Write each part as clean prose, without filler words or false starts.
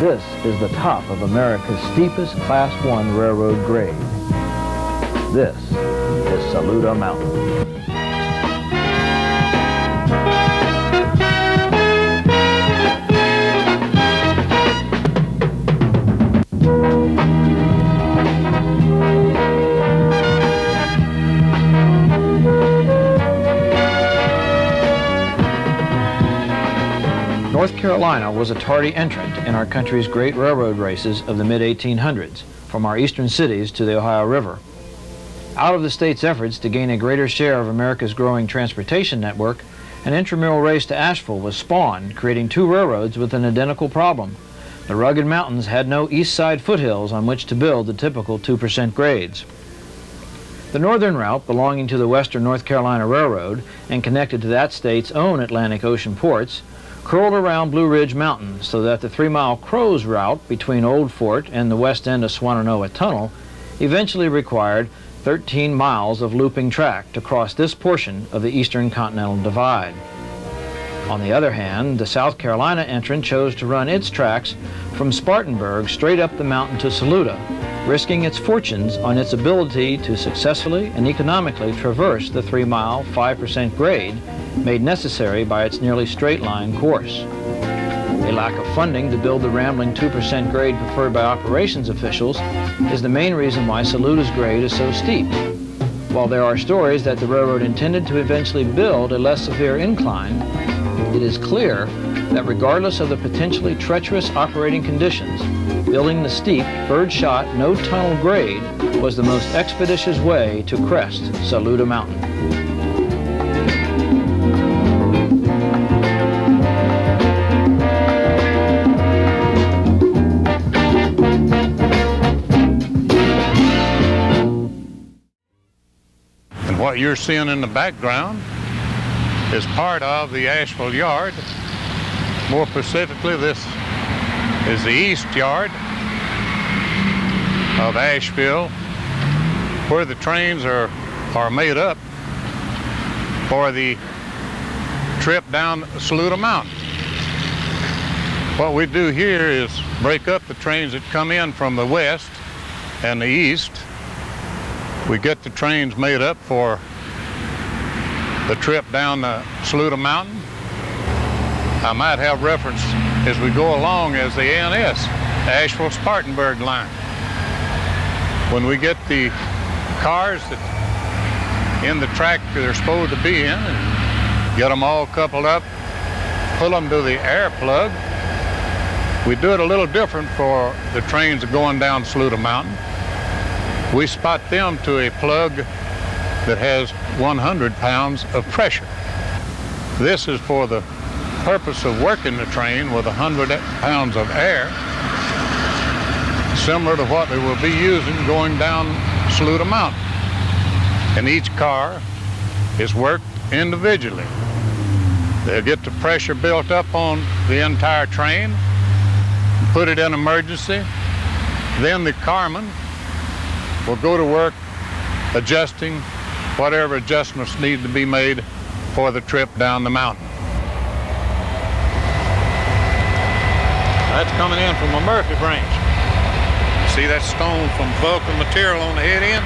This is the top of America's steepest Class 1 railroad grade. This is Saluda Mountain. North Carolina was a tardy entrant in our country's great railroad races of the mid-1800s, from our eastern cities to the Ohio River. Out of the state's efforts to gain a greater share of America's growing transportation network, an intramural race to Asheville was spawned, creating two railroads with an identical problem. The rugged mountains had no east side foothills on which to build the typical 2% grades. The northern route, belonging to the Western North Carolina Railroad and connected to that state's own Atlantic Ocean ports, curled around Blue Ridge Mountain so that the 3-mile Crows route between Old Fort and the west end of Swannanoa Tunnel eventually required 13 miles of looping track to cross this portion of the Eastern Continental Divide. On the other hand, the South Carolina entrant chose to run its tracks from Spartanburg straight up the mountain to Saluda, risking its fortunes on its ability to successfully and economically traverse the 3-mile, 5% grade made necessary by its nearly straight-line course. A lack of funding to build the rambling 2% grade preferred by operations officials is the main reason why Saluda's grade is so steep. While there are stories that the railroad intended to eventually build a less severe incline, it is clear that regardless of the potentially treacherous operating conditions, building the steep, bird-shot, no-tunnel grade was the most expeditious way to crest Saluda Mountain. What you're seeing in the background is part of the Asheville Yard. More specifically, this is the East Yard of Asheville, where the trains are made up for the trip down Saluda Mountain. What we do here is break up the trains that come in from the west and the east. We get the trains made up for the trip down the Saluda Mountain. I might have reference as we go along as the ANS, Asheville-Spartanburg line. When we get the cars that in the track they're supposed to be in and get them all coupled up, pull them to the air plug. We do it a little different for the trains that are going down Saluda Mountain. We spot them to a plug that has 100 pounds of pressure. This is for the purpose of working the train with 100 pounds of air, similar to what they will be using going down Saluda Mountain. And each car is worked individually. They'll get the pressure built up on the entire train, put it in emergency, then the carman will go to work adjusting whatever adjustments need to be made for the trip down the mountain. That's coming in from a Murphy branch. See that stone from Vulcan material on the head end?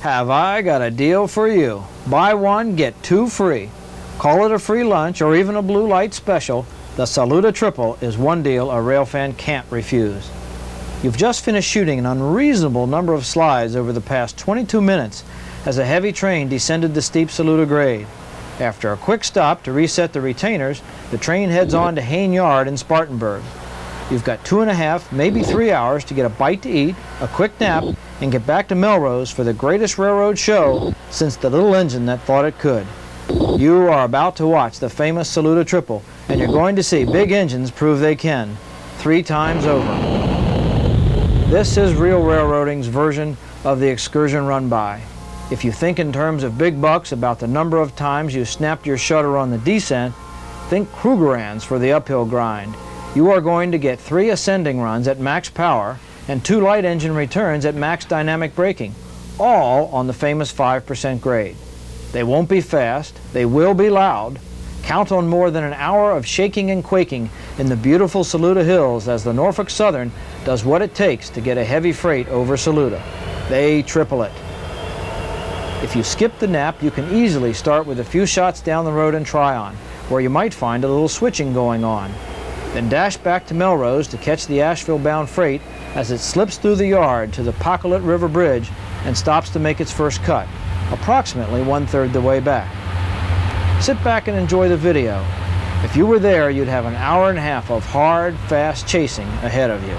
Have I got a deal for you? Buy one, get two free. Call it a free lunch or even a blue light special. The Saluda Triple is one deal a railfan can't refuse. You've just finished shooting an unreasonable number of slides over the past 22 minutes as a heavy train descended the steep Saluda grade. After a quick stop to reset the retainers, the train heads on to Hain Yard in Spartanburg. You've got 2.5, maybe 3 hours to get a bite to eat, a quick nap, and get back to Melrose for the greatest railroad show since the little engine that thought it could. You are about to watch the famous Saluda Triple, and you're going to see big engines prove they can, 3 times over. This is real railroading's version of the excursion run-by. If you think in terms of big bucks about the number of times you snapped your shutter on the descent, think Krugerrands for the uphill grind. You are going to get 3 ascending runs at max power and 2 light engine returns at max dynamic braking, all on the famous 5% grade. They won't be fast, they will be loud. Count on more than an hour of shaking and quaking in the beautiful Saluda Hills as the Norfolk Southern does what it takes to get a heavy freight over Saluda. They triple it. If you skip the nap, you can easily start with a few shots down the road in Tryon, where you might find a little switching going on. Then dash back to Melrose to catch the Asheville-bound freight as it slips through the yard to the Pacolet River Bridge and stops to make its first cut, approximately 1/3 the way back. Sit back and enjoy the video. If you were there, you'd have an hour and a half of hard, fast chasing ahead of you.